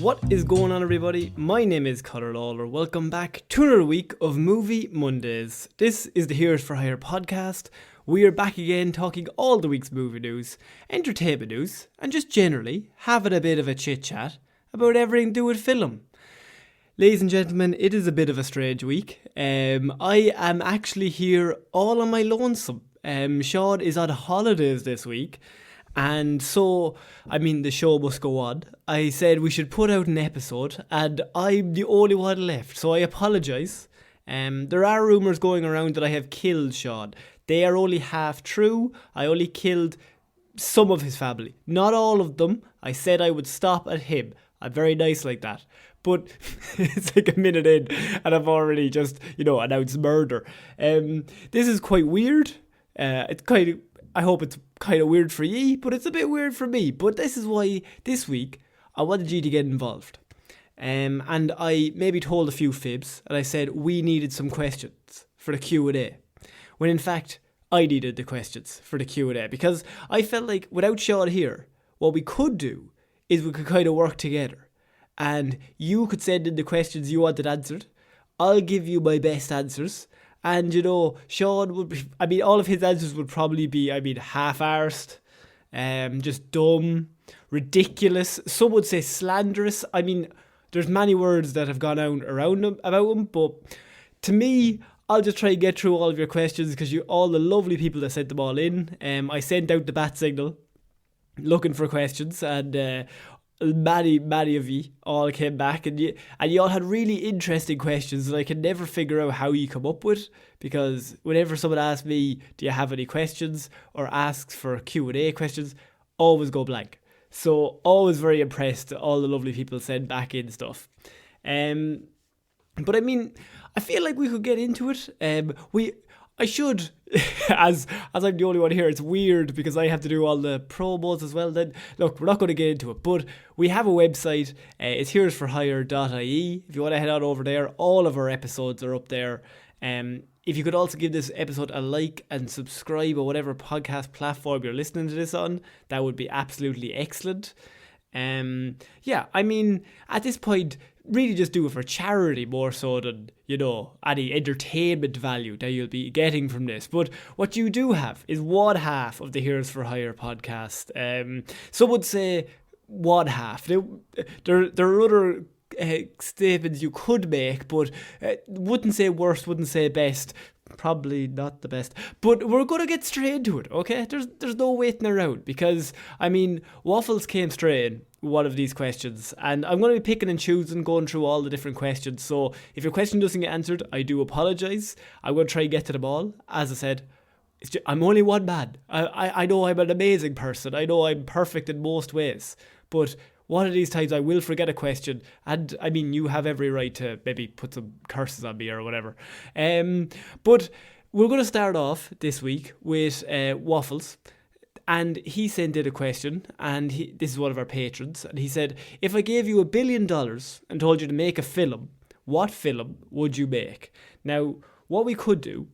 What is going on, everybody? My name is Ciara Lawler. Welcome back to another week of Movie Mondays. This is the Heroes for Hire podcast. We are back again talking all the week's movie news, entertainment news, and just generally having a bit of a chit chat about everything to do with film. Ladies and gentlemen, it is a bit of a strange week. I am actually here all on my lonesome. Shaun is on holidays this week. And so, the show must go on. I said we should put out an episode, and I'm the only one left, so I apologise. There are rumours going around that I have killed Shaun. They are only half true. I only killed some of his family. Not all of them. I said I would stop at him. I'm very nice like that. But it's like a minute in, and I've already just, announced murder. This is quite weird. I hope it's kind of weird for ye, but it's a bit weird for me. But this is why this week I wanted you to get involved. And I maybe told a few fibs, and I said we needed some questions for the Q&A. When in fact, I needed the questions for the Q&A, because I felt like without Shaun here, what we could do is we could kind of work together. And you could send in the questions you wanted answered. I'll give you my best answers. And, Shaun would be, all of his answers would probably be, half-arsed, just dumb, ridiculous. Some would say slanderous. There's many words that have gone out around him, about him, but to me, I'll just try and get through all of your questions, because all the lovely people that sent them all in. I sent out the bat signal looking for questions, and many of you all came back, and you all had really interesting questions that I can never figure out how you come up with, because whenever someone asks me, do you have any questions, or asks for Q&A questions, always go blank. So always very impressed all the lovely people send back in stuff. But I feel like we could get into it. I should, as I'm the only one here, it's weird because I have to do all the promos as well. Then look, we're not going to get into it, but we have a website. It's heroesforhire.ie. If you want to head on over there, all of our episodes are up there. If you could also give this episode a like and subscribe or whatever podcast platform you're listening to this on, that would be absolutely excellent. At this point, really just do it for charity more so than, any entertainment value that you'll be getting from this. But what you do have is one half of the Heroes for Hire podcast. Some would say one half. There are other statements you could make, but wouldn't say worst, wouldn't say best. Probably not the best, but we're going to get straight into it, okay? There's no waiting around, because Waffles came straight in one of these questions, and I'm going to be picking and choosing, going through all the different questions. So if your question doesn't get answered, I do apologise. I'm going to try and get to them all. As I said, I'm only one man. I know I'm an amazing person. I know I'm perfect in most ways, but one of these times I will forget a question, and you have every right to maybe put some curses on me or whatever. But we're going to start off this week with Waffles, and he sent in a question, and this is one of our patrons, and he said, if I gave you $1 billion and told you to make a film, what film would you make? Now, what we could do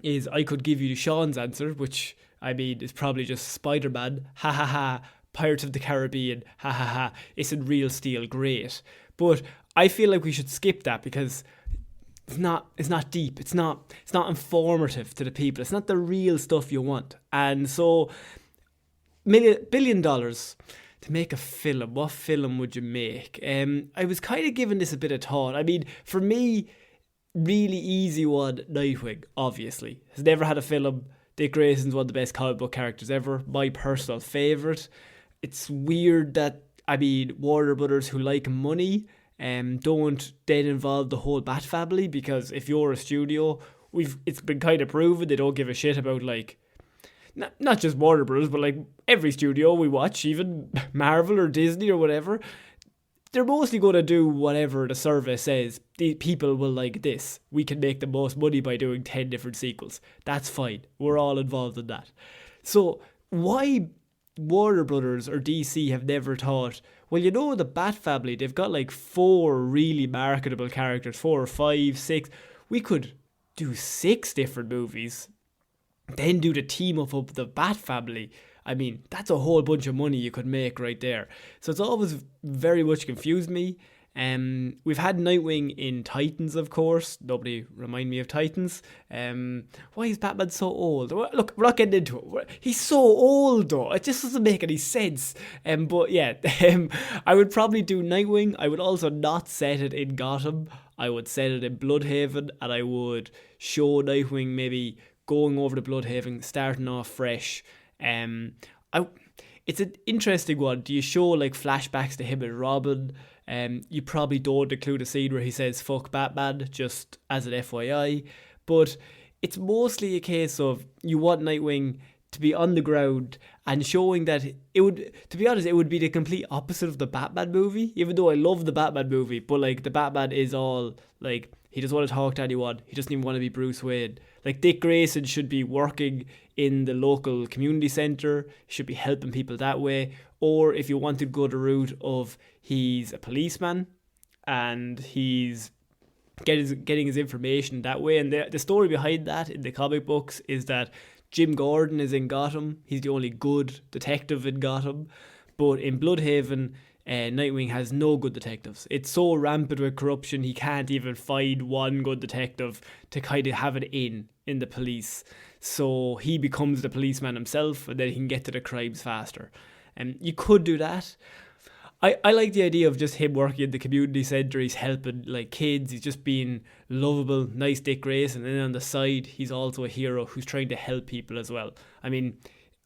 is I could give you Shaun's answer, which, is probably just Spider-Man, ha ha ha, Pirates of the Caribbean, ha ha ha, isn't real steel great? But I feel like we should skip that, because it's not deep, it's not informative to the people, it's not the real stuff you want. And so $1 billion to make a film, what film would you make? I was kind of giving this a bit of thought. For me, really easy one, Nightwing, obviously. Has never had a film. Dick Grayson's one of the best comic book characters ever, my personal favourite. It's weird that, Warner Brothers, who like money, don't then involve the whole Bat family, because if you're a studio, it's been kind of proven they don't give a shit about, not just Warner Brothers, but every studio we watch, even Marvel or Disney or whatever, they're mostly going to do whatever the survey says. The people will like this. We can make the most money by doing 10 different sequels. That's fine. We're all involved in that. So why Warner Brothers or DC have never thought, well, the Bat family, they've got 4 really marketable characters, 4 or 5, 6. We could do 6 different movies, then do the team up of the Bat family. I mean, that's a whole bunch of money you could make right there. So it's always very much confused me. We've had Nightwing in Titans, of course. Nobody remind me of Titans. Why is Batman so old? Look, we're not getting into it. He's so old, though. It just doesn't make any sense. But yeah, I would probably do Nightwing. I would also not set it in Gotham. I would set it in Bloodhaven, and I would show Nightwing maybe going over to Bloodhaven, starting off fresh. It's an interesting one. Do you show like flashbacks to him and Robin? You probably don't include a scene where he says "fuck Batman," just as an FYI. But it's mostly a case of you want Nightwing to be on the ground and showing that it would, to be honest, it would be the complete opposite of the Batman movie. Even though I love the Batman movie, but like the Batman is all like, he doesn't want to talk to anyone. He doesn't even want to be Bruce Wayne. Like Dick Grayson should be working in the local community centre. He should be helping people that way. Or if you want to go the route of he's a policeman and he's getting his information that way. And the story behind that in the comic books is that Jim Gordon is in Gotham. He's the only good detective in Gotham. But in Bloodhaven, Nightwing has no good detectives. It's so rampant with corruption, he can't even find one good detective to kind of have it in the police. So he becomes the policeman himself, and then he can get to the crimes faster. And you could do that. I like the idea of just him working in the community centre. He's helping like kids. He's just being lovable, nice Dick Grayson. And then on the side, he's also a hero who's trying to help people as well. I mean,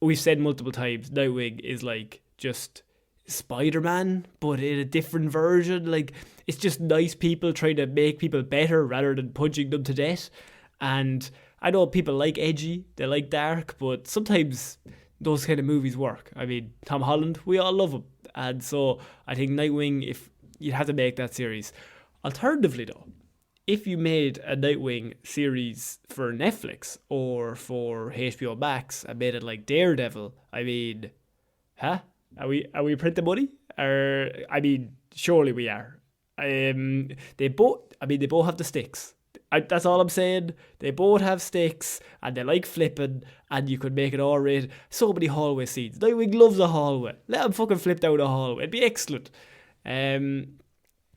we've said multiple times, Nightwing is like just Spider-Man, but in a different version. Like, it's just nice people trying to make people better rather than punching them to death. And I know people like edgy, they like dark, but sometimes those kind of movies work. I mean, Tom Holland, we all love him. And so I think Nightwing, if you'd have to make that series. Alternatively though, if you made a Nightwing series for Netflix or for HBO Max and made it like Daredevil, I mean, Are we printing money? Or I mean, surely we are. They both have the sticks. That's all I'm saying. They both have sticks and they like flipping, and you could make it R-rated. So many hallway scenes. Nightwing loves a hallway. Let him fucking flip down a hallway. It'd be excellent.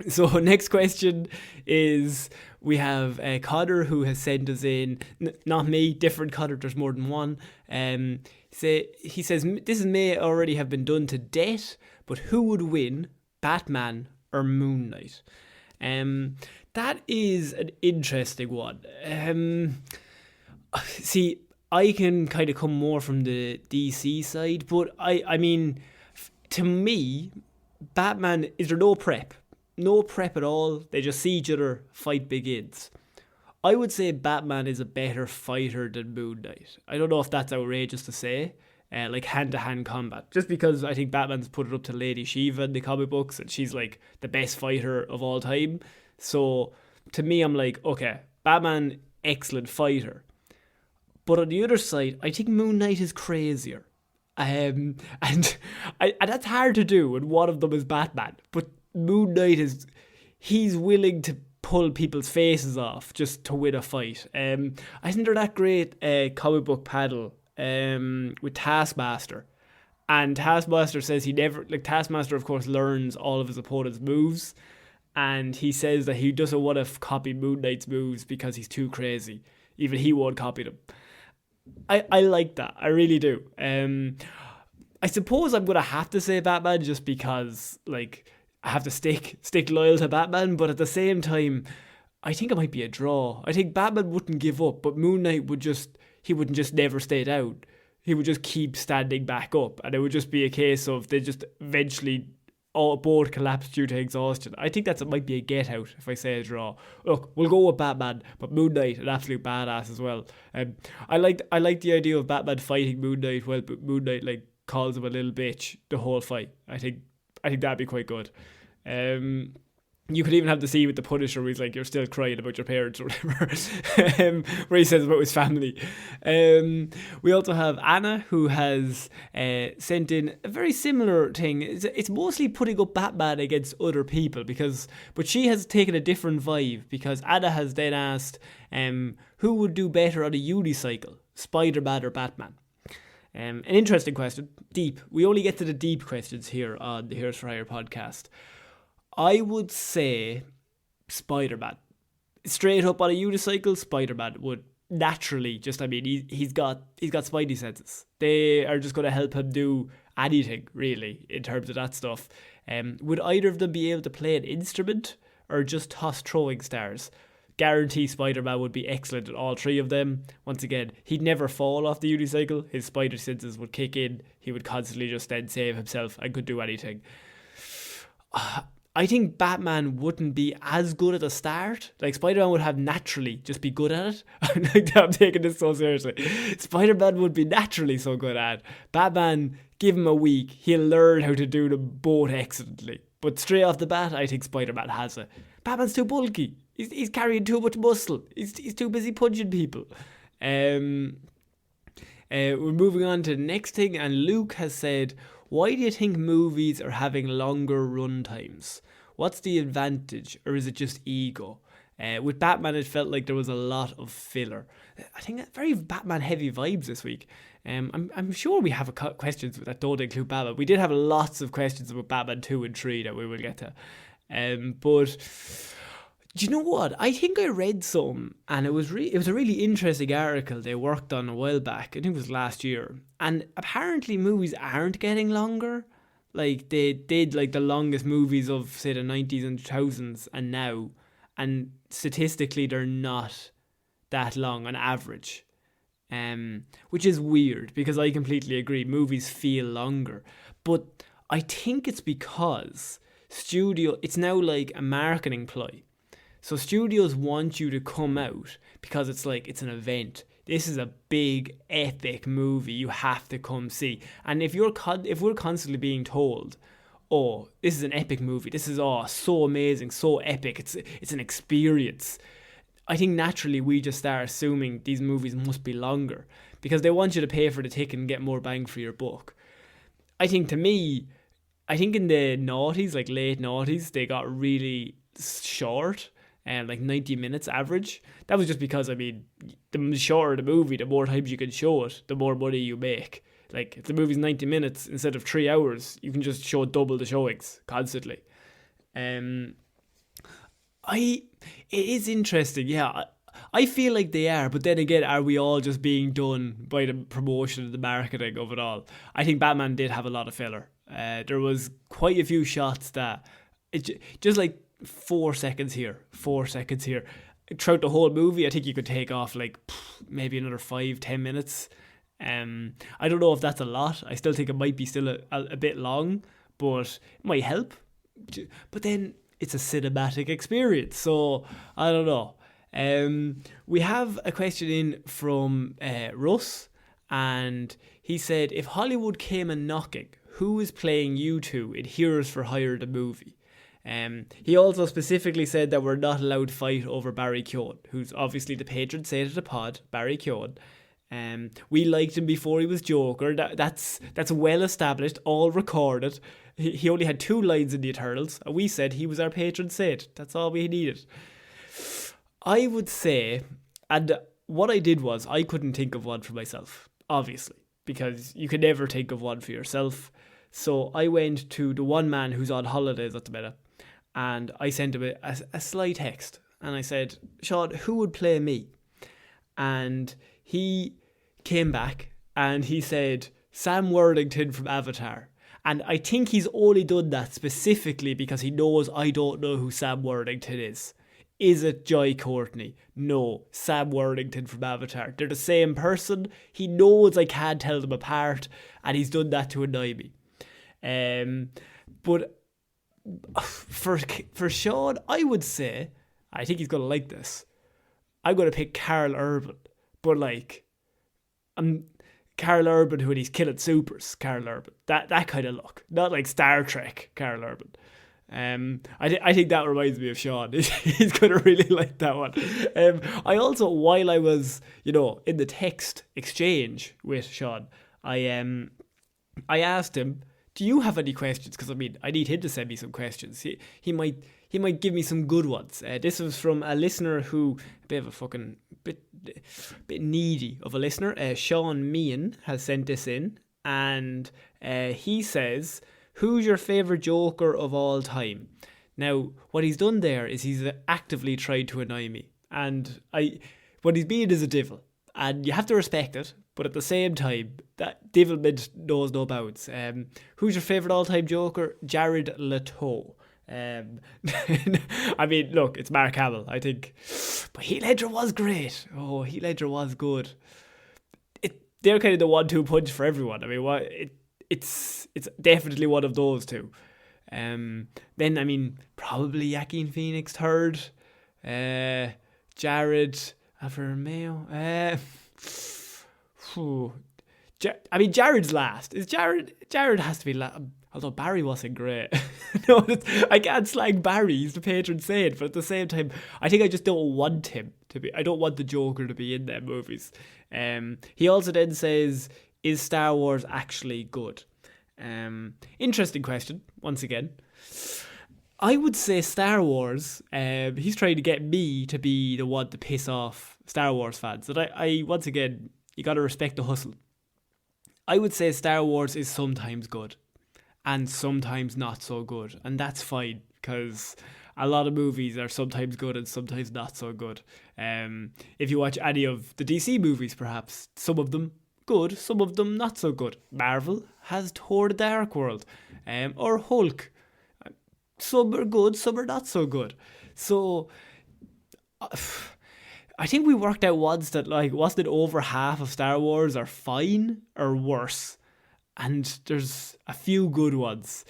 So next question is, we have Conor, who has sent us in, not me, different Conor, there's more than one. He says, this may already have been done to death, but who would win, Batman or Moon Knight? That is an interesting one. See, I can kind of come more from the DC side, but I mean, to me, Batman, is there no prep? No prep at all. They just see each other, fight begins. I would say Batman is a better fighter than Moon Knight. I don't know if that's outrageous to say, like hand-to-hand combat. Just because I think Batman's put it up to Lady Shiva in the comic books, and she's like the best fighter of all time. So to me, I'm like, okay, Batman, excellent fighter. But on the other side, I think Moon Knight is crazier. And that's hard to do when one of them is Batman. But Moon Knight he's willing to pull people's faces off just to win a fight. I think they're that great comic book panel with Taskmaster. And Taskmaster says Taskmaster of course learns all of his opponent's moves. And he says that he doesn't want to copy Moon Knight's moves because he's too crazy. Even he won't copy them. I like that. I really do. I suppose I'm going to have to say Batman just because, like, I have to stick loyal to Batman. But at the same time, I think it might be a draw. I think Batman wouldn't give up, but Moon Knight wouldn't just never stay down. He would just keep standing back up. And it would just be a case of they just eventually all both collapse due to exhaustion. I think it might be a get out if I say a draw. Look, we'll go with Batman, but Moon Knight, an absolute badass as well. I like the idea of Batman fighting Moon Knight while Moon Knight like calls him a little bitch the whole fight. I think that'd be quite good. You could even have the scene with the Punisher where he's like, you're still crying about your parents or whatever, where he says about his family. We also have Anna, who has sent in a very similar thing. It's mostly putting up Batman against other people, but she has taken a different vibe, because Anna has then asked who would do better on a unicycle, Spider-Man or Batman? An interesting question. Deep. We only get to the deep questions here on the Heroes for Hire podcast. I would say Spider-Man. Straight up on a unicycle, Spider-Man would naturally he's got spidey senses. They are just going to help him do anything, really, in terms of that stuff. Would either of them be able to play an instrument or just toss throwing stars? Guarantee Spider-Man would be excellent at all three of them. Once again, he'd never fall off the unicycle. His spider senses would kick in. He would constantly just then save himself and could do anything. I think Batman wouldn't be as good at the start. Like, Spider-Man would have naturally just be good at it. I'm taking this so seriously. Spider-Man would be naturally so good at it. Batman, give him a week, he'll learn how to do them both excellently. But straight off the bat, I think Spider-Man has it. Batman's too bulky. He's carrying too much muscle. He's too busy punching people. We're moving on to the next thing, and Luke has said, why do you think movies are having longer run times? What's the advantage, or is it just ego? With Batman, it felt like there was a lot of filler. I think very Batman heavy vibes this week. I'm sure we have questions that don't include Batman. We did have lots of questions about Batman 2 and 3 that we will get to. But do you know what? I think I read some, and it was a really interesting article they worked on a while back. I think it was last year. And apparently movies aren't getting longer. Like, they did like the longest movies of, say, the 90s and 2000s and now. And statistically, they're not that long on average. Which is weird, because I completely agree. Movies feel longer. But I think it's because it's now like a marketing ploy. So studios want you to come out because it's like, it's an event. This is a big, epic movie you have to come see. And if we're constantly being told, oh, this is an epic movie, this is so amazing, so epic, it's an experience, I think naturally we just start assuming these movies must be longer because they want you to pay for the ticket and get more bang for your buck. I think in the noughties, like late noughties, they got really short. Like 90 minutes average. That was just because, the shorter the movie, the more times you can show it, the more money you make. Like, if the movie's 90 minutes instead of 3 hours, you can just show double the showings constantly. It is interesting, yeah. I feel like they are, but then again, are we all just being done by the promotion and the marketing of it all? I think Batman did have a lot of filler. There was quite a few shots that, just like 4 seconds here, 4 seconds here. Throughout the whole movie, I think you could take off like maybe another 5-10 minutes. I don't know if that's a lot. I still think it might be still a bit long, but it might help. But then it's a cinematic experience, so I don't know. We have a question in from Russ, and he said, if Hollywood came a knocking, who is playing you two in Heroes for Hire the movie? He also specifically said that we're not allowed to fight over Barry Keoghan, who's obviously the patron saint of the pod, Barry Keoghan. We liked him before he was Joker. That's well established, all recorded. He only had 2 lines in the Eternals, and we said he was our patron saint. That's all we needed. I would say, and what I did was, I couldn't think of one for myself, obviously, because you can never think of one for yourself. So I went to the one man who's on holidays at the minute, and I sent him a sly text, and I said, Shaun, who would play me? And he came back, and he said, Sam Worthington from Avatar. And I think he's only done that specifically because he knows I don't know who Sam Worthington is. Is it Jai Courtney? No, Sam Worthington from Avatar. They're the same person. He knows I can't tell them apart, and he's done that to annoy me. But for Shaun, I would say, I think he's going to like this, I'm going to pick Karl Urban. But like, Karl Urban when he's killing supers, Karl Urban. That kind of look. Not like Star Trek Karl Urban. I think that reminds me of Shaun. He's going to really like that one. I also, while I was, in the text exchange with Shaun, I asked him, do you have any questions? Because I need him to send me some questions. He might give me some good ones. This was from a listener who, a bit bit needy of a listener. Shaun Meehan has sent this in, and he says, who's your favourite Joker of all time? Now, what he's done there is he's actively tried to annoy me. And what he's being is a devil. And you have to respect it. But at the same time, that devilment knows no bounds. Who's your favourite all-time Joker? Jared Leto. I mean, look, it's Mark Hamill, I think. But Heath Ledger was great. Oh, Heath Ledger was good. They're kind of the 1-2 punch for everyone. I mean, it's definitely one of those two. Then, I mean, probably Joaquin Phoenix third. Jared Alfa Romeo. I mean, Jared's last. Jared has to be last. Although Barry wasn't great. No, I can't slag Barry. He's the patron saint. But at the same time, I think I just don't want him to be. I don't want the Joker to be in them movies. He also then says, is Star Wars actually good? Interesting question, once again. I would say Star Wars, he's trying to get me to be the one to piss off Star Wars fans. And I once again, you got to respect the hustle. I would say Star Wars is sometimes good and sometimes not so good. And that's fine, because a lot of movies are sometimes good and sometimes not so good. If you watch any of the DC movies, perhaps, some of them good, some of them not so good. Marvel has Thor the Dark World, or Hulk. Some are good, some are not so good. So I think we worked out once that, like, wasn't it over half of Star Wars are fine or worse? And there's a few good ones.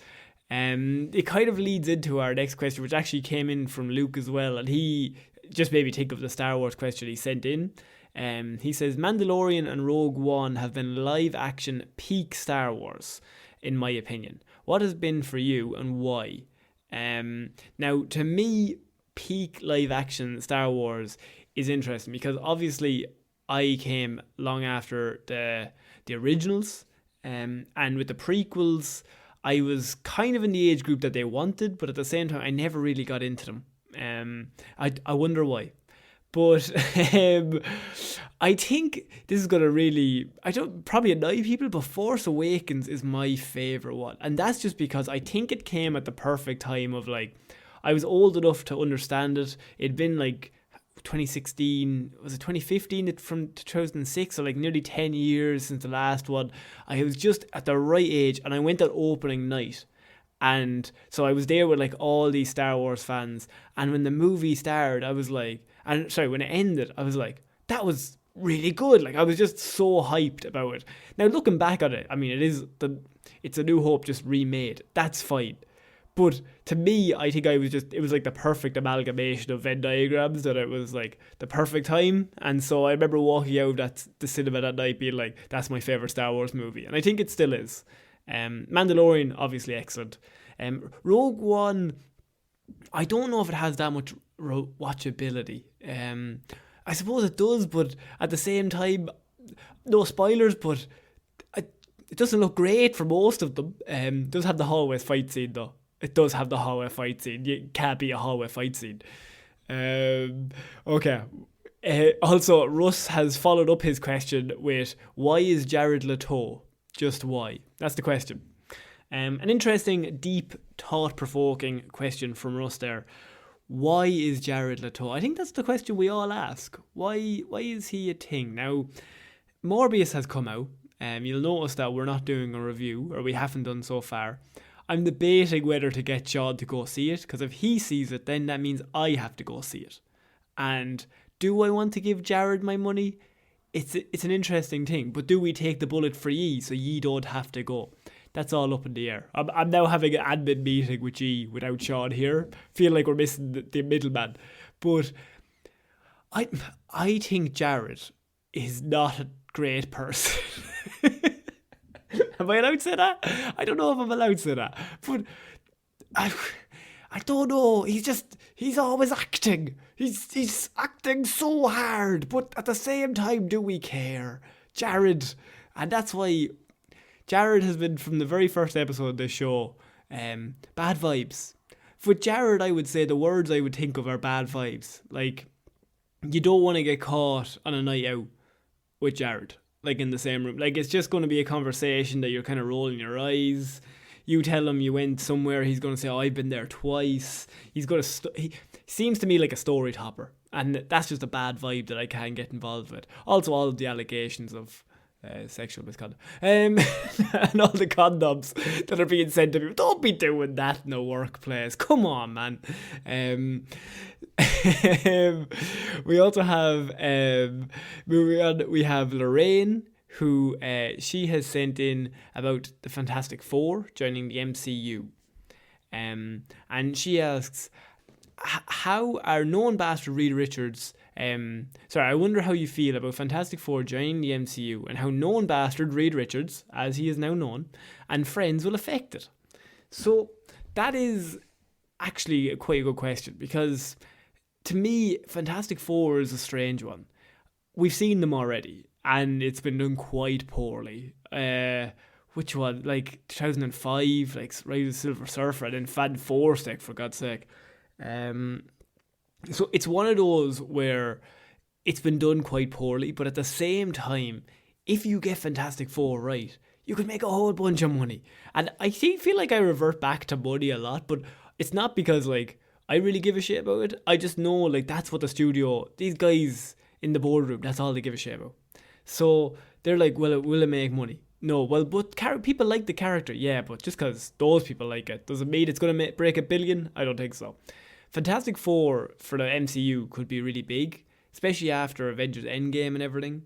It kind of leads into our next question, which actually came in from Luke as well, and he just made me think of the Star Wars question he sent in. He says, Mandalorian and Rogue One have been live action peak Star Wars, in my opinion. What has been for you and why? Now, to me, peak live action Star Wars is interesting because obviously I came long after the originals, and with the prequels, I was kind of in the age group that they wanted, but at the same time, I never really got into them. I wonder why. But I think this is going to really, probably annoy people, but Force Awakens is my favourite one. And that's just because I think it came at the perfect time of, like, I was old enough to understand it. It'd been like 2016, was it 2015 from 2006, so like nearly 10 years since the last one. I was just at the right age, and I went on opening night. And so I was there with, like, all these Star Wars fans. And when the movie started, I was like, when it ended, I was like, that was really good. Like, I was just so hyped about it. Now, looking back at it, I mean, it's A New Hope just remade. That's fine. But to me, I think it was like the perfect amalgamation of Venn diagrams, that it was like the perfect time. And so I remember walking out at the cinema that night being like, that's my favourite Star Wars movie. And I think it still is. Mandalorian, obviously excellent. Rogue One, I don't know if it has that much watchability. I suppose it does, but at the same time, no spoilers, but it doesn't look great for most of them. It does have the hallway fight scene, though. It does have the hallway fight scene. You can't be a hallway fight scene. Okay. Also, Russ has followed up his question with, why is Jared Leto? Just why? That's the question. An interesting, deep, thought-provoking question from Russ there. Why is Jared Leto? I think that's the question we all ask. Why is he a thing? Now, Morbius has come out. You'll notice that we're not doing a review, or we haven't done so far. I'm debating whether to get Shaun to go see it, because if he sees it, then that means I have to go see it. And do I want to give Jared my money? It's an interesting thing, but do we take the bullet for ye so ye don't have to go? That's all up in the air. I'm now having an admin meeting with ye without Shaun here. Feel like we're missing the middleman. But I think Jared is not a great person. Am I allowed to say that? I don't know if I'm allowed to say that. But I don't know. He's always acting. He's acting so hard. But at the same time, do we care? Jared. And that's why Jared has been, from the very first episode of this show, bad vibes. For Jared, I would say the words I would think of are bad vibes. Like, you don't want to get caught on a night out with Jared, like in the same room. Like, it's just going to be a conversation that you're kind of rolling your eyes. You tell him you went somewhere, he's going to say, oh, I've been there twice. He's going to he seems to me like a story topper, and that's just a bad vibe that I can't get involved with. Also, all of the allegations of sexual misconduct and all the condoms that are being sent to people. Don't be doing that in the workplace. Come on, man. We also have moving on, we have Lorraine, who she has sent in about the Fantastic Four joining the MCU, and she asks, how are known bastard Reed Richards I wonder how you feel about Fantastic Four joining the MCU and how known bastard Reed Richards, as he is now known, and friends will affect it. So that is actually quite a good question, because to me, Fantastic Four is a strange one. We've seen them already, and it's been done quite poorly. Which one? Like 2005, like Rise of the Silver Surfer, and then Fan Four Stick, for God's sake. So it's one of those where it's been done quite poorly, but at the same time, if you get Fantastic Four right, you could make a whole bunch of money. And I feel like I revert back to money a lot, but it's not because like I really give a shit about it. I just know like that's what the studio, these guys in the boardroom, that's all they give a shit about. So they're like, well, will it make money? No, well, but people like the character, yeah, but just because those people like it doesn't mean it's going to break $1 billion. I don't think so. Fantastic Four for the MCU could be really big, especially after Avengers Endgame and everything.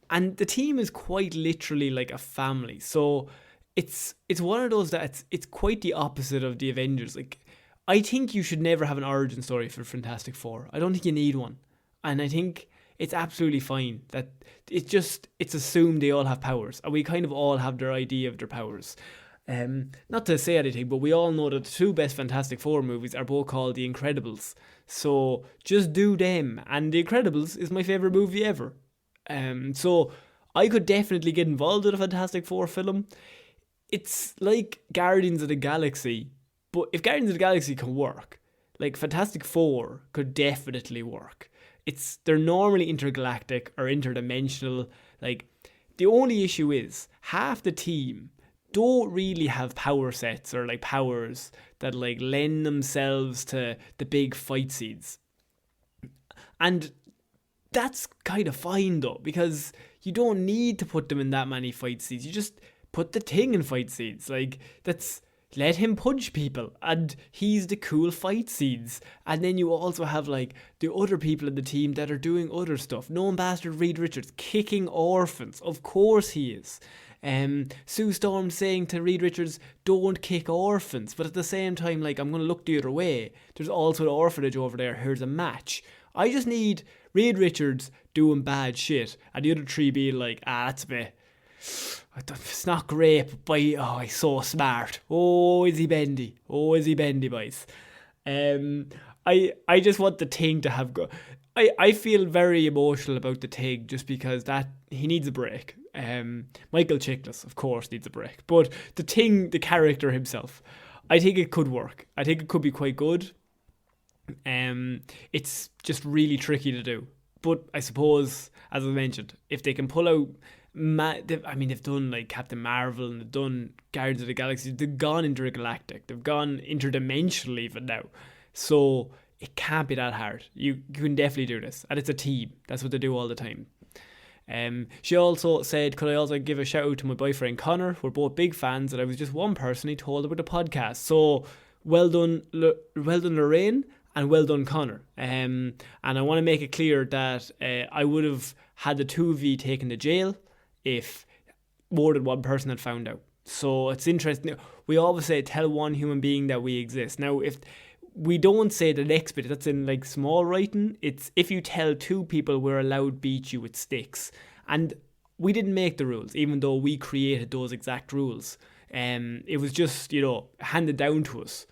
And the team is quite literally like a family. So it's one of those that it's quite the opposite of the Avengers. Like, I think you should never have an origin story for Fantastic Four. I don't think you need one. And I think it's absolutely fine that it's assumed they all have powers. And we kind of all have their idea of their powers. Not to say anything, but we all know that the two best Fantastic Four movies are both called The Incredibles. So just do them. And The Incredibles is my favourite movie ever. So I could definitely get involved in a Fantastic Four film. It's like Guardians of the Galaxy, but if Guardians of the Galaxy can work, like Fantastic Four could definitely work. They're normally intergalactic or interdimensional. Like, the only issue is half the team don't really have power sets or like powers that like lend themselves to the big fight scenes. And that's kind of fine though, because you don't need to put them in that many fight scenes. You just put the Thing in fight scenes. Like, let him punch people and he's the cool fight scenes. And then you also have like the other people in the team that are doing other stuff. Known bastard Reed Richards kicking orphans. Of course he is. Sue Storm saying to Reed Richards, don't kick orphans, but at the same time, like, I'm going to look the other way. There's also an orphanage over there. Here's a match. I just need Reed Richards doing bad shit and the other three being like, that's a bit, it's not great, but he's so smart. Oh, is he bendy? Boys? I just want the Thing to have I feel very emotional about the Thing just because that he needs a break. Michael Chiklis, of course, needs a break, but the Thing, the character himself, I think it could work. I think it could be quite good. It's just really tricky to do, but I suppose, as I mentioned, if they can pull out, they've done like Captain Marvel and they've done Guardians of the Galaxy. They've gone intergalactic. They've gone interdimensional even now. So it can't be that hard. You can definitely do this, and it's a team. That's what they do all the time. She also said, could I also give a shout out to my boyfriend Conor? We're both big fans, and I was just one person he told about the podcast. So well done Lorraine, and well done Conor. And I want to make it clear that I would have had the two of you taken to jail if more than one person had found out. So it's interesting. We always say tell one human being that we exist. Now, if we don't say the next bit, that's in like small writing. It's if you tell two people we're allowed beat you with sticks. And we didn't make the rules, even though we created those exact rules. It was just, handed down to us.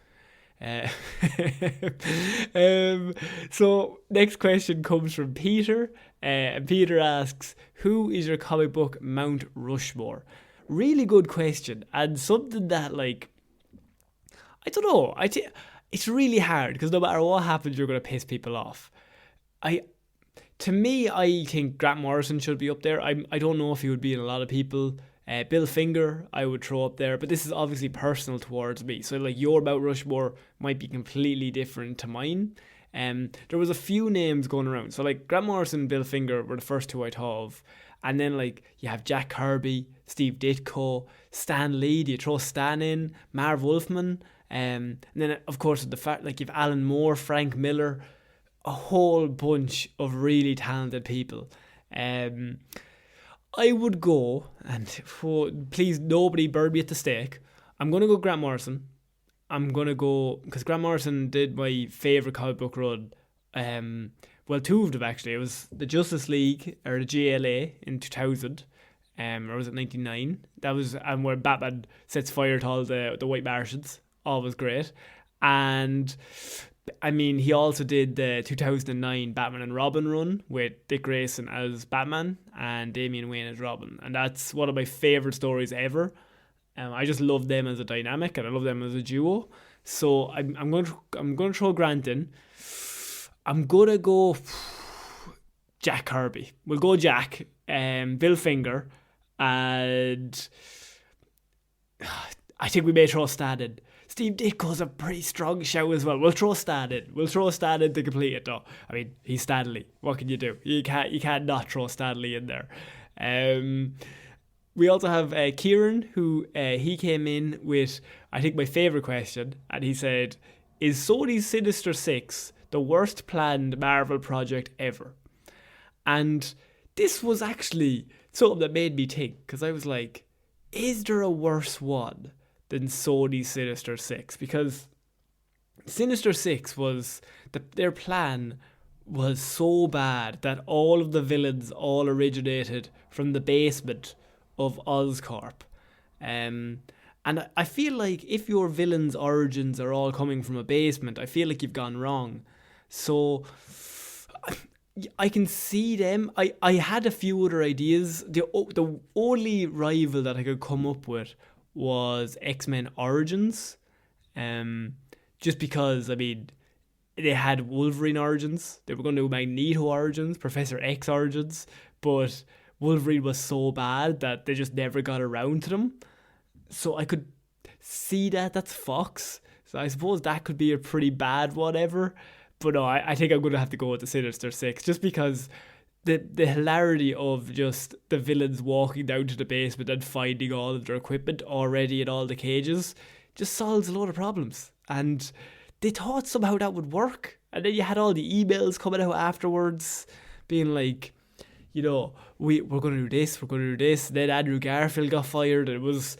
So next question comes from Peter. And Peter asks, who is your comic book Mount Rushmore? Really good question. And something that, like, I don't know. It's really hard because no matter what happens, you're going to piss people off. To me, I think Grant Morrison should be up there. I don't know if he would be in a lot of people. Bill Finger, I would throw up there, but this is obviously personal towards me. So like your Mount Rushmore might be completely different to mine. There was a few names going around. So like Grant Morrison and Bill Finger were the first two I thought of. And then like you have Jack Kirby, Steve Ditko, Stan Lee. Do you throw Stan in? Marv Wolfman. And then of course the fact like you've Alan Moore, Frank Miller, a whole bunch of really talented people. I would go, and please nobody burn me at the stake. I'm going to go Grant Morrison. I'm going to go, because Grant Morrison did my favourite comic book run. Well, two of them actually. It was the Justice League, or the JLA in 2000, or was it 99? That was where Batman sets fire to all the White Martians. Always great. And I mean, he also did the 2009 Batman and Robin run with Dick Grayson as Batman and Damian Wayne as Robin. And that's one of my favourite stories ever. I just love them as a dynamic and I love them as a duo. So I'm going to throw Grant in. I'm going to go Jack Kirby. We'll go Jack, Bill Finger, and I think we may throw Stan in. Steve Ditko's a pretty strong show as well. We'll throw Stan in. We'll throw Stan in to complete it though. I mean, he's Stanley. What can you do? You can't not throw Stanley in there. We also have Kieran, who he came in with, I think, my favourite question. And he said, is Sony's Sinister Six the worst planned Marvel project ever? And this was actually something that made me think. Because I was like, is there a worse one than Sony's Sinister Six? Because Sinister Six was their plan was so bad that all of the villains all originated from the basement of Oscorp. And I feel like if your villains' origins are all coming from a basement, I feel like you've gone wrong. So I can see them. I had a few other ideas. The only rival that I could come up with was X-Men Origins, just because, I mean, they had Wolverine Origins, they were going to do Magneto Origins, Professor X Origins, but Wolverine was so bad that they just never got around to them. So I could see that's Fox, so I suppose that could be a pretty bad whatever. But no, I think I'm going to have to go with the Sinister Six, just because the hilarity of just the villains walking down to the basement and finding all of their equipment already in all the cages just solves a load of problems. And they thought somehow that would work. And then you had all the emails coming out afterwards being like, you know, we're going to do this, we're going to do this. Then Andrew Garfield got fired. It was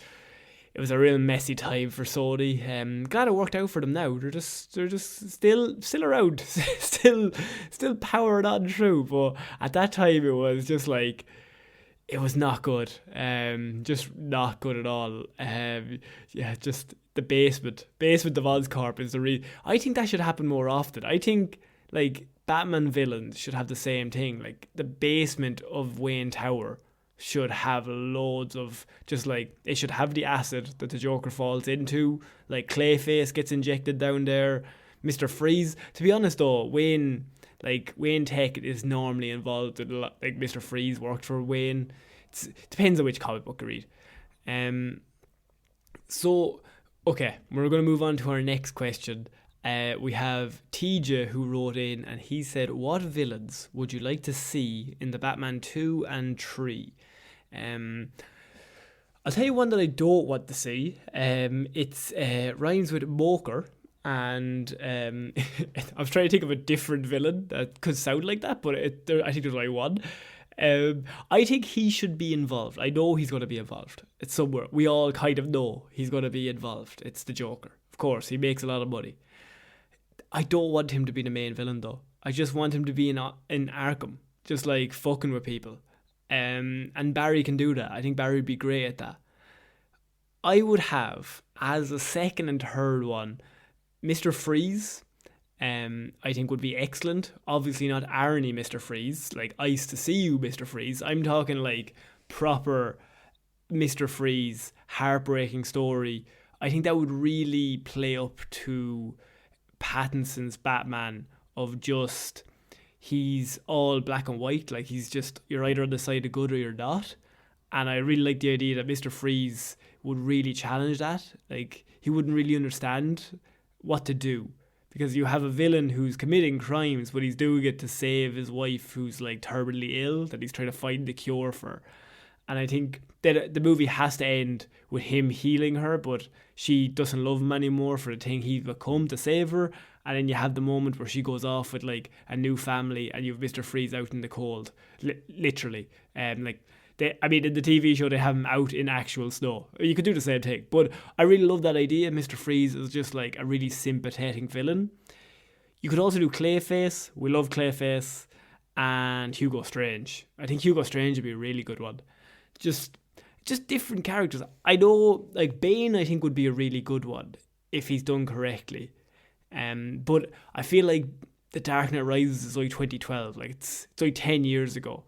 a real messy time for Sony. Glad it worked out for them now. They're just still around, still powering on through. But at that time, it was just like, it was not good. Just not good at all. Yeah, just the basement of Oscorp is I think that should happen more often. I think like Batman villains should have the same thing. Like the basement of Wayne Tower should have loads of, just like, it should have the acid that the Joker falls into. Like Clayface gets injected down there. Mr. Freeze. To be honest though, Wayne Tech is normally involved in a lot. Like Mr. Freeze worked for Wayne. It depends on which comic book you read. So, okay, we're going to move on to our next question. We have TJ who wrote in and he said, what villains would you like to see in the Batman 2 and 3? I'll tell you one that I don't want to see. It's rhymes with Moker, and I was trying to think of a different villain that could sound like that, but I think there's only one. I think he should be involved. I know he's going to be involved. It's somewhere. We all kind of know he's going to be involved. It's the Joker. Of course, he makes a lot of money. I don't want him to be the main villain though. I just want him to be in Arkham, just like fucking with people. And Barry can do that. I think Barry would be great at that. I would have, as a second and third one, Mr. Freeze. I think would be excellent. Obviously not Arnie Mr. Freeze, like Ice to See You Mr. Freeze. I'm talking like proper Mr. Freeze, heartbreaking story. I think that would really play up to Pattinson's Batman of just, he's all black and white. Like, he's just, you're either on the side of good or you're not. And I really like the idea that Mr. Freeze would really challenge that. Like, he wouldn't really understand what to do. Because you have a villain who's committing crimes, but he's doing it to save his wife who's like terminally ill, that he's trying to find the cure for. And I think that the movie has to end with him healing her, but she doesn't love him anymore for the thing he's become to save her. And then you have the moment where she goes off with like a new family, and you have Mr. Freeze out in the cold, literally. In the TV show, they have him out in actual snow. You could do the same thing. But I really love that idea. Mr. Freeze is just like a really sympathetic villain. You could also do Clayface. We love Clayface. And Hugo Strange. I think Hugo Strange would be a really good one. Just different characters. I know, like, Bane, I think, would be a really good one if he's done correctly. But I feel like The Dark Knight Rises is like 2012. Like, it's like 10 years ago.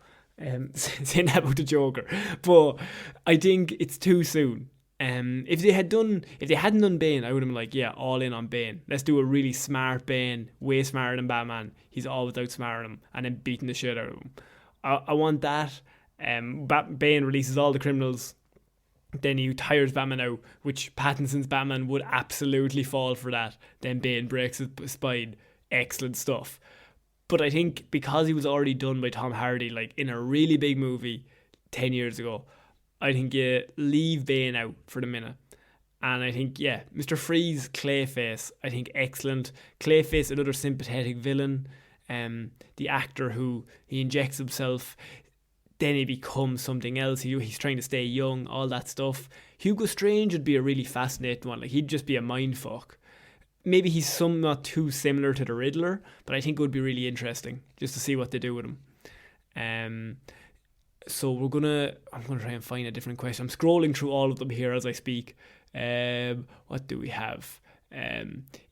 Saying that about the Joker, but I think it's too soon. If they hadn't done Bane, I would have been like, yeah, all in on Bane. Let's do a really smart Bane, way smarter than Batman. He's always outsmarting him and then beating the shit out of him. I want that. Bane releases all the criminals, then he tires Batman out, which Pattinson's Batman would absolutely fall for that. Then Bane breaks his spine. Excellent stuff. But I think because he was already done by Tom Hardy, like in a really big movie 10 years ago, I think you leave Bane out for the minute. And I think, yeah, Mr. Freeze, Clayface, I think excellent. Clayface, another sympathetic villain. The actor who he injects himself, then he becomes something else. He's trying to stay young, all that stuff. Hugo Strange would be a really fascinating one. Like, he'd just be a mindfuck. Maybe he's somewhat too similar to the Riddler, but I think it would be really interesting just to see what they do with him. So I'm gonna try and find a different question. I'm scrolling through all of them here as I speak. What do we have?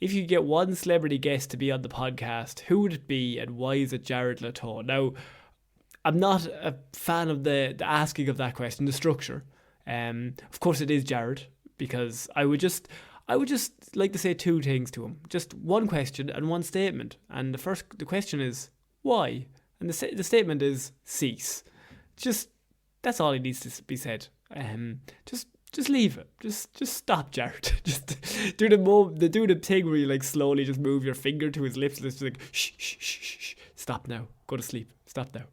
If you get one celebrity guest to be on the podcast, who would it be and why is it Jared Leto? Now, I'm not a fan of the asking of that question, the structure. Of course it is Jared, because I would just like to say two things to him. Just one question and one statement. And the question is, why? And the statement is, cease. Just, that's all it needs to be said. Just leave it. Just stop, Jared. Just do the thing where you like slowly just move your finger to his lips. And it's just like, shh, shh, shh, shh, shh. Stop now. Go to sleep. Stop now.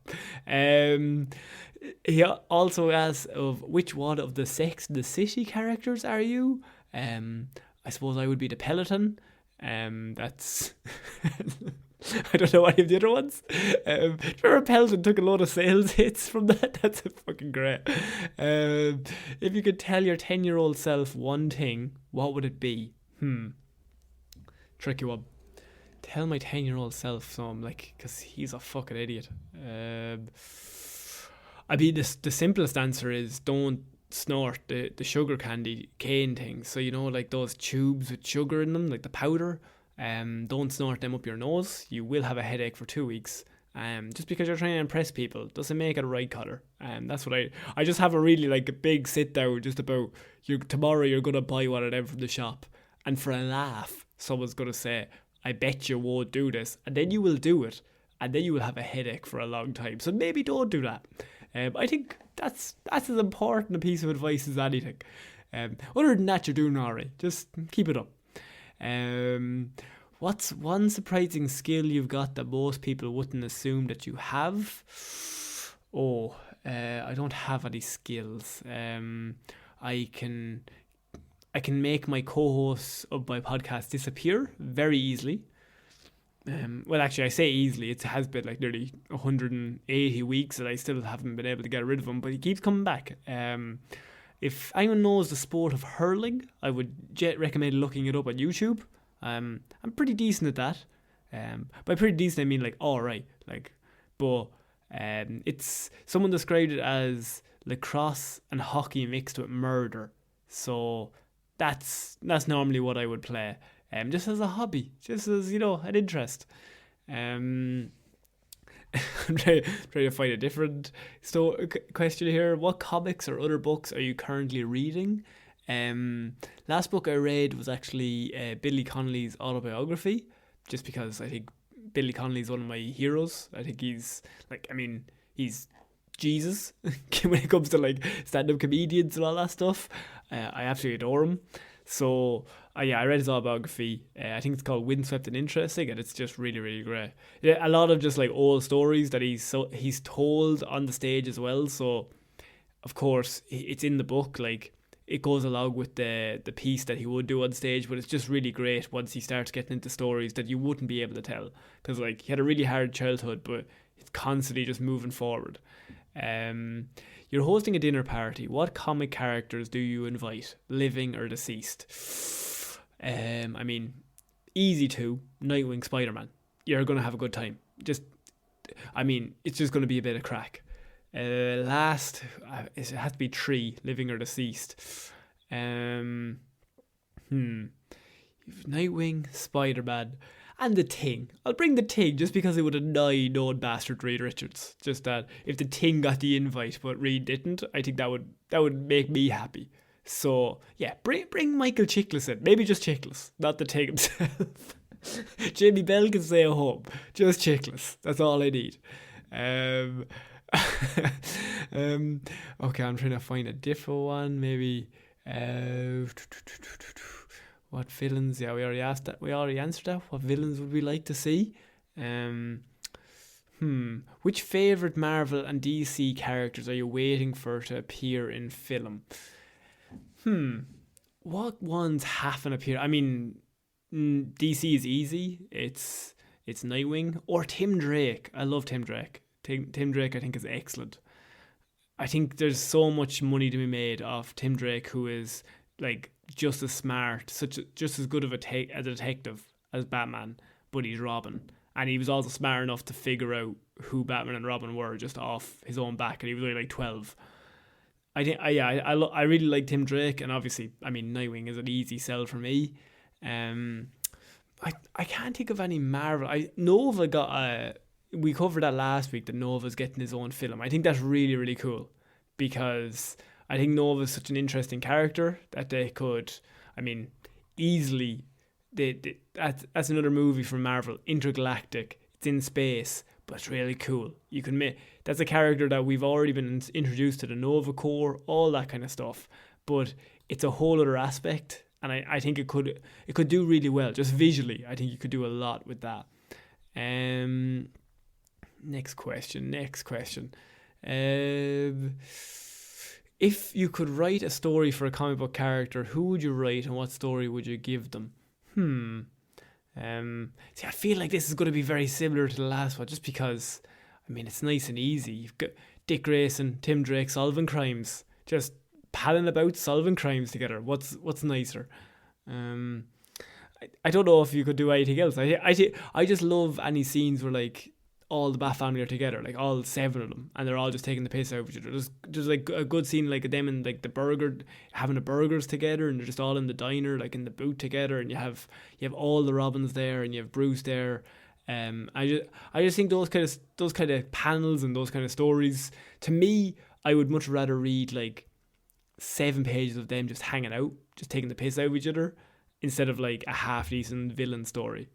He also asks of which one of the Sex and the City characters are you? I suppose I would be the Peloton. That's I don't know any of the other ones. Remember Peloton took a load of sales hits from that? That's fucking great. If you could tell your 10-year-old self one thing, what would it be? Tricky one. Tell my 10-year-old self something, like, because he's a fucking idiot. I mean, the simplest answer is don't snort the sugar candy cane things. So, you know, like those tubes with sugar in them, like the powder. Don't snort them up your nose. You will have a headache for 2 weeks. Just because you're trying to impress people doesn't make it a right colour. That's what I just have a really like a big sit down just about tomorrow you're gonna buy one of them from the shop, and for a laugh someone's gonna say, I bet you won't do this, and then you will do it, and then you will have a headache for a long time. So maybe don't do that. I think that's as important a piece of advice as anything. Other than that, you're doing alright. Just keep it up. What's one surprising skill you've got that most people wouldn't assume that you have? I don't have any skills. I can make my co-hosts of my podcast disappear very easily. Well, actually, I say easily. It has been like nearly 180 weeks that I still haven't been able to get rid of him, but he keeps coming back. If anyone knows the sport of hurling, I would recommend looking it up on YouTube. I'm pretty decent at that. By pretty decent, I mean like alright. But it's someone described it as lacrosse and hockey mixed with murder. So that's normally what I would play. Just as a hobby, just as, you know, an interest. I'm trying to find a different question here. What comics or other books are you currently reading? Last book I read was actually Billy Connolly's autobiography, just because I think Billy Connolly's one of my heroes. I think he's he's Jesus when it comes to like stand-up comedians and all that stuff. I absolutely adore him. So yeah, I read his autobiography. I think it's called Windswept and Interesting, and it's just really, really great. Yeah, a lot of just like old stories that he's told on the stage as well. So of course it's in the book, like it goes along with the piece that he would do on stage, but it's just really great once he starts getting into stories that you wouldn't be able to tell, because like he had a really hard childhood, but it's constantly just moving forward. You're hosting a dinner party. What comic characters do you invite, living or deceased? Easy to Nightwing, Spider-Man. You're gonna have a good time. It's just gonna be a bit of crack. Last, it has to be 3, living or deceased. Nightwing, Spider-Man, and the Thing. I'll bring the Thing just because it would annoy known bastard Reed Richards. Just that if the Thing got the invite but Reed didn't, I think that would make me happy. So yeah, bring Michael Chiklis in. Maybe just Chiklis, not the Thing himself. Jamie Bell can stay at home. Just Chiklis. That's all I need. Okay, I'm trying to find a different one. Maybe what villains? Yeah, we already asked that. We already answered that. What villains would we like to see? Which favourite Marvel and DC characters are you waiting for to appear in film? What ones haven't appeared? DC is easy. It's Nightwing or Tim Drake. I love Tim Drake. Tim Drake I think is excellent. I think there's so much money to be made off Tim Drake, who is like just as smart, just as good of a detective as Batman, but he's Robin, and he was also smart enough to figure out who Batman and Robin were just off his own back, and he was only like 12. I really like Tim Drake, and obviously Nightwing is an easy sell for me. I can't think of any Marvel. Nova got we covered that last week, that Nova's getting his own film. I think that's really, really cool, because I think Nova's such an interesting character that they could, easily, that's another movie from Marvel, intergalactic, it's in space, but it's really cool. You can make, that's a character that we've already been introduced to, the Nova Corps, all that kind of stuff, but it's a whole other aspect, and I think it could do really well, just visually. I think you could do a lot with that. Next question. If you could write a story for a comic book character, who would you write and what story would you give them? I feel like this is going to be very similar to the last one, just because, it's nice and easy. You've got Dick Grayson, Tim Drake solving crimes, just palling about solving crimes together. What's nicer? I don't know if you could do anything else. I just love any scenes where like all the Bat family are together, like all 7 of them, and they're all just taking the piss out of each other. Just like a good scene like them and like the burger, having the burgers together, and they're just all in the diner, like in the booth together, and you have all the Robins there, and you have Bruce there. I just think those kind of panels and those kind of stories, to me, I would much rather read like 7 pages of them just hanging out, just taking the piss out of each other, instead of like a half decent villain story.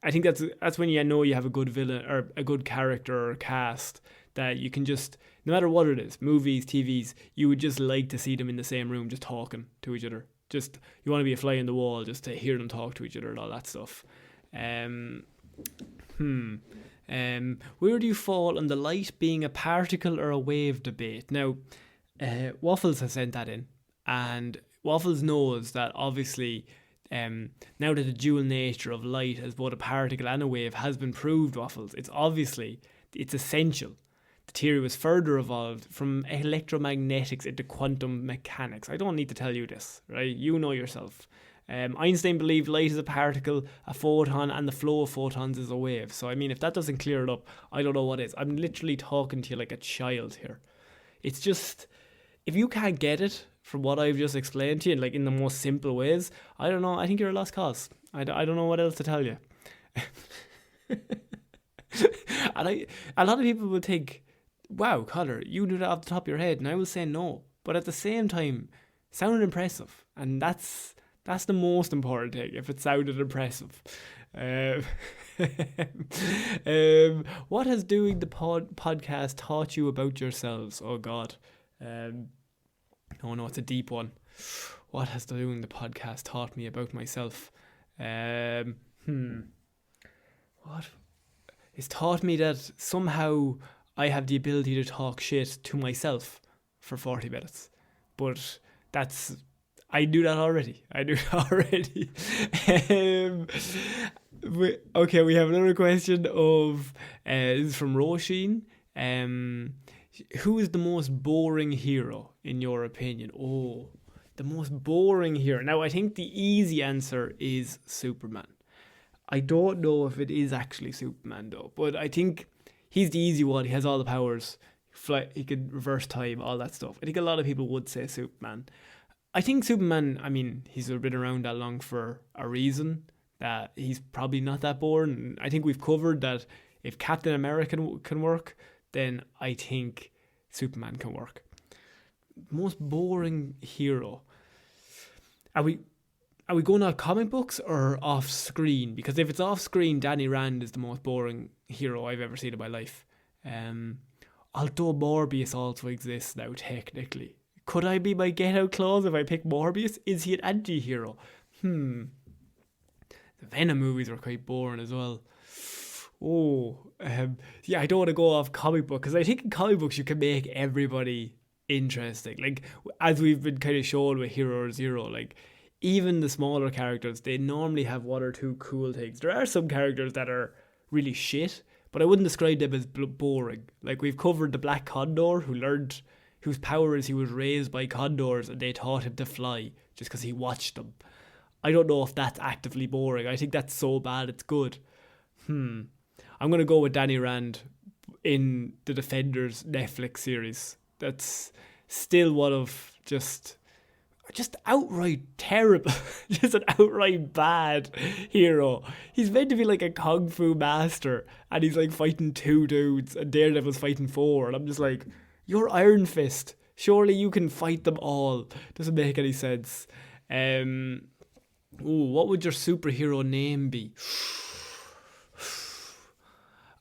I think that's when you know you have a good villain or a good character or cast, that you can just, no matter what it is, movies, TVs, you would just like to see them in the same room just talking to each other. Just, you want to be a fly on the wall just to hear them talk to each other and all that stuff. Where do you fall on the light being a particle or a wave debate? Now, Waffles has sent that in, and Waffles knows that obviously now that the dual nature of light as both a particle and a wave has been proved, Waffles, it's essential. The theory was further evolved from electromagnetics into quantum mechanics. I don't need to tell you this, right? You know yourself. Einstein believed light is a particle, a photon, and the flow of photons is a wave. So if that doesn't clear it up, I don't know what is. I'm literally talking to you like a child here. It's just, if you can't get it from what I've just explained to you, like in the most simple ways, I don't know, I think you're a lost cause. I don't know what else to tell you. And a lot of people will think, wow, Conor, you knew that off the top of your head, and I will say no. But at the same time, sounded impressive, and that's the most important thing, if it sounded impressive. What has doing the podcast taught you about yourselves? Oh God. Oh no, it's a deep one. What has doing the podcast taught me about myself? What? It's taught me that somehow I have the ability to talk shit to myself for 40 minutes. But I do that already. Okay, we have another question of, this is from Róisín. Who is the most boring hero in your opinion? Oh, the most boring hero. Now, I think the easy answer is Superman. I don't know if it is actually Superman though, but I think he's the easy one. He has all the powers. He could reverse time, all that stuff. I think a lot of people would say Superman. I think Superman, I mean, he's been around that long for a reason, that he's probably not that boring. I think we've covered that if Captain America can work, then I think Superman can work. Most boring hero. Are we going off comic books or off screen? Because if it's off screen, Danny Rand is the most boring hero I've ever seen in my life. Although Morbius also exists now, technically. Could I be my get out clause if I pick Morbius? Is he an anti-hero? The Venom movies were quite boring as well. I don't want to go off comic book, because I think in comic books you can make everybody interesting. Like, as we've been kind of shown with Hero or Zero, like, even the smaller characters, they normally have one or two cool things. There are some characters that are really shit, but I wouldn't describe them as boring. Like, we've covered the Black Condor, whose power is he was raised by condors and they taught him to fly just because he watched them. I don't know if that's actively boring. I think that's so bad it's good. I'm going to go with Danny Rand in the Defenders Netflix series. That's still one of just outright terrible, just an outright bad hero. He's meant to be like a kung fu master, and he's like fighting 2 dudes, and Daredevil's fighting 4, and I'm just like, you're Iron Fist. Surely you can fight them all. Doesn't make any sense. What would your superhero name be?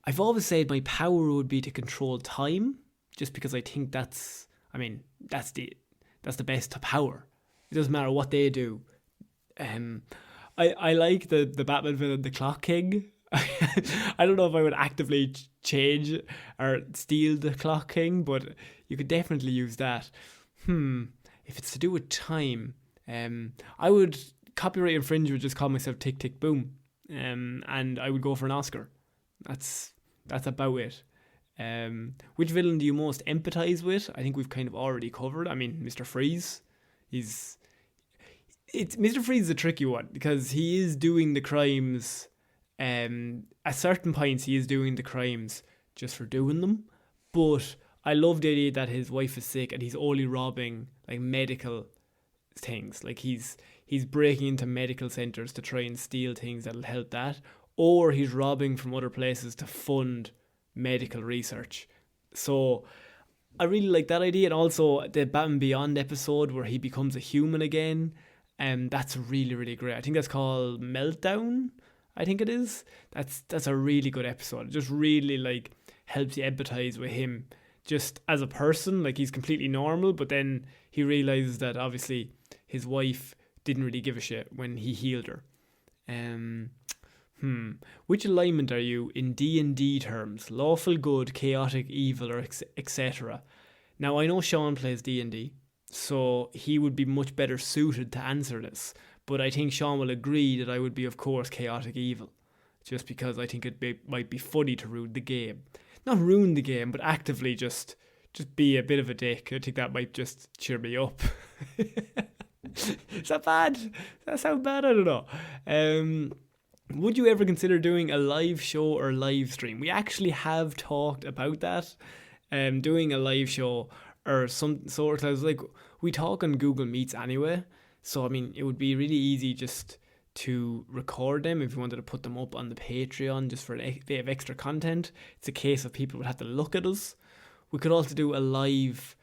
I've always said my power would be to control time, just because I think that's the best power. It doesn't matter what they do. I like the Batman villain, the Clock King. I don't know if I would actively change or steal the Clock King, but you could definitely use that. If it's to do with time, I would copyright infringe, would just call myself Tick Tick Boom, and I would go for an Oscar. That's about it. Which villain do you most empathize with? I think we've kind of already covered. I mean, Mr. Freeze. Mr. Freeze is a tricky one, because he is doing the crimes. At certain points, he is doing the crimes just for doing them. But I love the idea that his wife is sick and he's only robbing like medical things. Like he's breaking into medical centers to try and steal things that'll help that, or he's robbing from other places to fund medical research. So I really like that idea. And also the Batman Beyond episode where he becomes a human again, that's really, really great. I think that's called Meltdown, I think it is. That's a really good episode. It just really like helps you empathize with him just as a person. Like, he's completely normal, but then he realizes that obviously his wife didn't really give a shit when he healed her. Which alignment are you in D&D terms? Lawful good, chaotic evil, or etc.? Now, I know Shaun plays D&D, so he would be much better suited to answer this. But I think Shaun will agree that I would be, of course, chaotic evil. Just because I think it might be funny to ruin the game. Not ruin the game, but actively just be a bit of a dick. I think that might just cheer me up. Is that bad? Does that sound bad? I don't know. Would you ever consider doing a live show or live stream? We actually have talked about that. Doing a live show or some sort of, like, we talk on Google Meets anyway. So, I mean, it would be really easy just to record them if you wanted to put them up on the Patreon just for a bit of extra content. It's a case of people would have to look at us. We could also do a live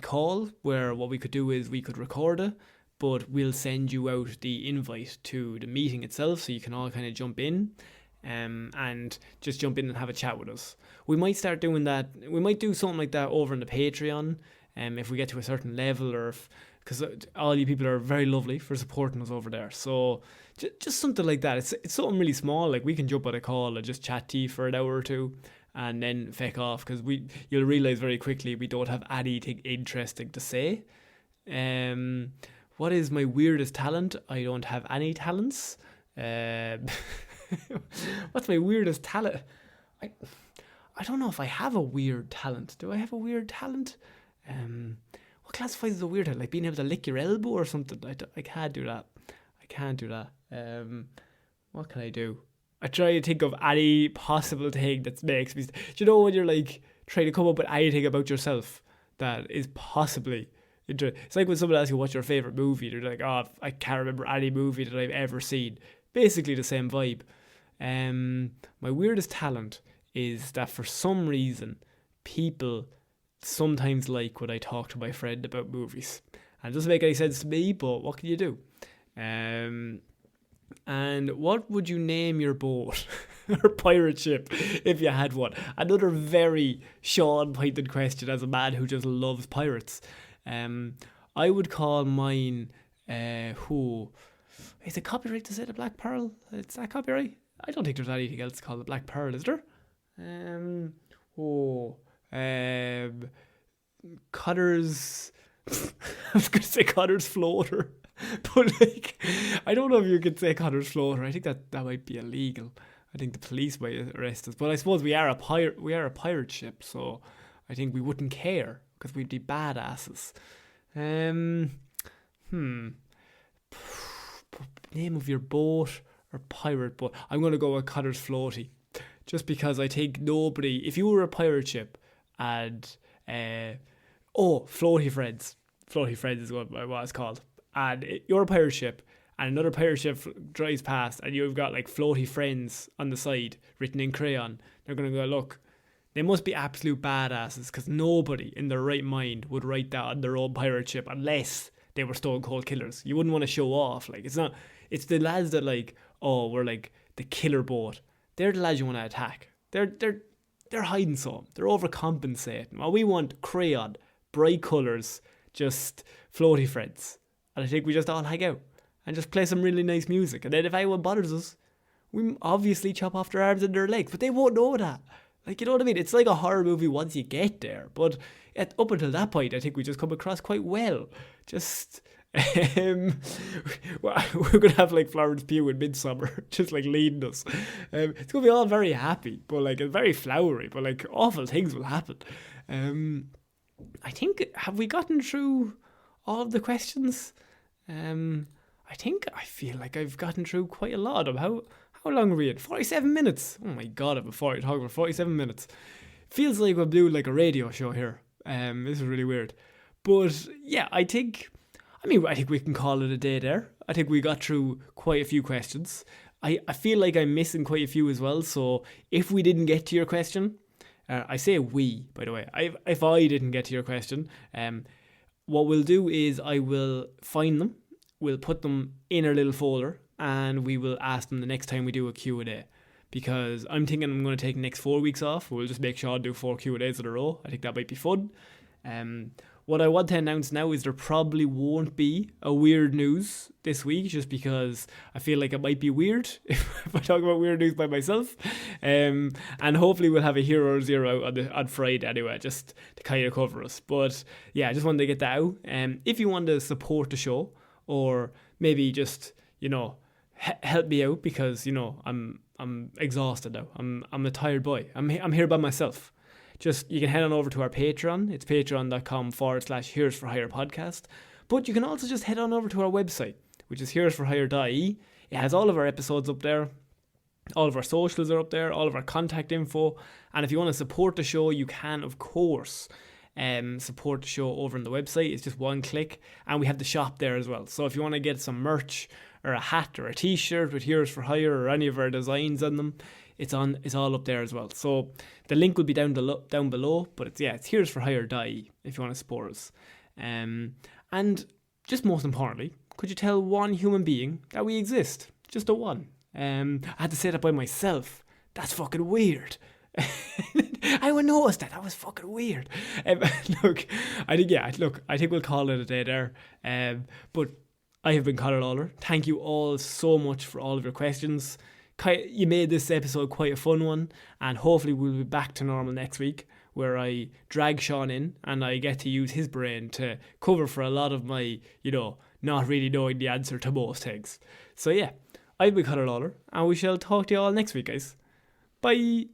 call where what we could do is we could record it, but we'll send you out the invite to the meeting itself so you can all kind of jump in. and just jump in and have a chat with us. We might start doing that. We might do something like that over on the Patreon, if we get to a certain level, or because all you people are very lovely for supporting us over there. So just something like that. It's something really small. Like we can jump on a call and just chat to you for an hour or two, and then feck off, because you'll realise very quickly we don't have anything interesting to say. What is my weirdest talent? I don't have any talents. What's my weirdest talent? I don't know if I have a weird talent. Do I have a weird talent? What classifies as a weird talent? Like being able to lick your elbow or something? I can't do that. What can I do? I try to think of any possible thing that makes me... Do you know when you're like trying to come up with anything about yourself that is possibly... It's like when someone asks you what's your favourite movie, they're like, oh, I can't remember any movie that I've ever seen. Basically the same vibe. My weirdest talent is that for some reason people sometimes like when I talk to my friend about movies. And it doesn't make any sense to me, but what can you do? And what would you name your boat or pirate ship if you had one? Another very Shaun pointed question as a man who just loves pirates. I would call mine who is it copyright to say the Black Pearl? Is that copyright? I don't think there's anything else called the Black Pearl, is there? Cutter's I was gonna say Cutter's floater. But like, I don't know if you could say Connor's floater. I think that might be illegal. I think the police might arrest us. But I suppose we are a pirate ship, so I think we wouldn't care because we'd be badasses. Name of your boat or pirate boat? I'm gonna go with Connor's floaty, just because I think nobody. If you were a pirate ship and floaty friends is what it's called. And you're a pirate ship and another pirate ship drives past and you've got like floaty friends on the side written in crayon. They're going to go, look, they must be absolute badasses, because nobody in their right mind would write that on their own pirate ship unless they were stone cold killers. You wouldn't want to show off. Like, it's the lads that like, oh, we're like the killer boat. They're the lads you want to attack. They're hiding some. They're overcompensating. Well, we want crayon, bright colours, just floaty friends. And I think we just all hang out and just play some really nice music. And then if anyone bothers us, we obviously chop off their arms and their legs. But they won't know that. Like, you know what I mean? It's like a horror movie once you get there. But up until that point, I think we just come across quite well. Just... we're going to have like Florence Pugh in Midsummer just like leading us. It's going to be all very happy, but like it's very flowery, but like awful things will happen. I think, have we gotten through all of the questions? I feel like I've gotten through quite a lot of how long are we in? 47 minutes. Oh my god, I've been talking for 47 minutes. Feels like we're doing like a radio show here. This is really weird. But yeah, I think we can call it a day there. I think we got through quite a few questions. I feel like I'm missing quite a few as well. So if we didn't get to your question, I say we, by the way. If I didn't get to your question, what we'll do is I will find them, we'll put them in our little folder, and we will ask them the next time we do a Q&A. Because I'm thinking I'm going to take the next 4 weeks off. We'll just make sure I do 4 Q&As in a row. I think that might be fun. What I want to announce now is there probably won't be a weird news this week, just because I feel like it might be weird if I talk about weird news by myself. And hopefully we'll have a Hero or Zero out on Friday anyway, just to kind of cover us. But yeah, I just wanted to get that out. If you want to support the show, or maybe just, help me out, because, I'm exhausted now. I'm a tired boy. I'm here by myself. Just, you can head on over to our Patreon. It's patreon.com/Heroes for Hire podcast. But you can also just head on over to our website, which is heroesforhire.ie. It has all of our episodes up there. All of our socials are up there. All of our contact info. And if you want to support the show, you can, of course, support the show over on the website. It's just one click. And we have the shop there as well. So if you want to get some merch, or a hat, or a t-shirt with Heroes for Hire, or any of our designs on them, it's all up there as well. So the link will be down below, but it's heroesforhire.ie if you want to support us. And just most importantly, could you tell one human being that we exist? Just a one. I had to say that by myself. That's fucking weird. I would notice that. That was fucking weird. Look, I think we'll call it a day there. But I have been Ciara Lawler. Thank you all so much for all of your questions. You made this episode quite a fun one, and hopefully we'll be back to normal next week, where I drag Shaun in and I get to use his brain to cover for a lot of my, not really knowing the answer to most things. So yeah, I've been Conor Lawler, and we shall talk to you all next week, guys. Bye.